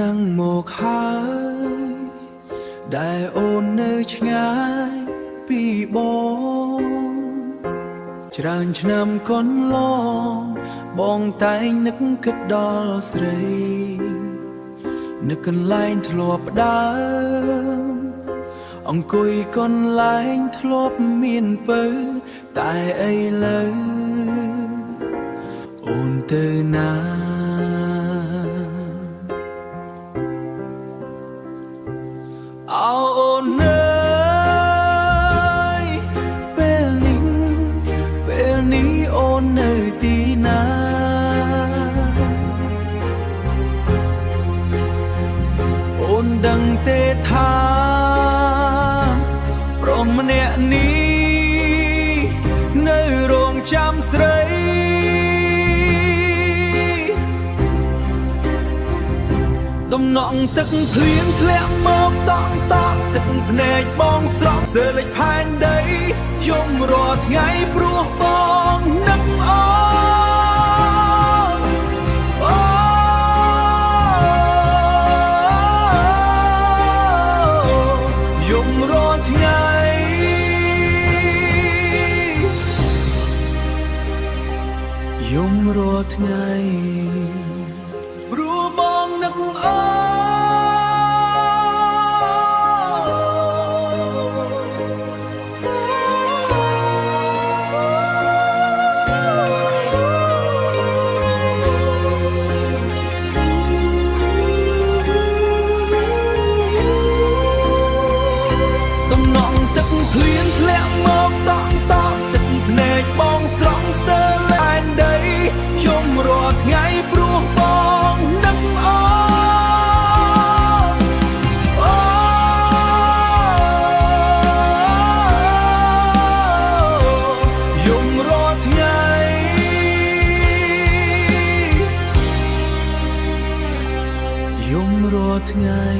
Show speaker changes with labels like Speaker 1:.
Speaker 1: នឹងមកហើយដែលអូននៅឆ្ងាយពីបងច្រើនឆ្នាំកន្លងបងតែងនឹកគិតដល់ស្រីនឹកកន្លែងធ្លាប់ដើមអង្គុយកន្លែងធ្លាប់មានពើតែឥឡូវអូនទៅណាអូនអើយពេលនេះអូននៅទីណាអូនដឹងទេថាព្រមម្នាក់នេះនៅរងចាំស្រីដំណក់ទឹកភ្លៀងធ្លាក់មកតក់ទឹកភ្នែកបងស្រក់ស្ទើរលេចផែនដីយំរាល់ថ្ងៃព្រោះបងនឹកអូនយំរាល់ថ្ងៃយំរាល់ថ្ងៃព្រោះបងនឹកអូនភ្លៀងធ្លាក់មកតក់ទឹកភ្នែកបងស្រង់ស្ទើរលែនដីយំរាល់ថ្ងៃព្រោះបងនឹកអូនយំរាល់ថ្ងៃយំរាល់ថ្ងៃ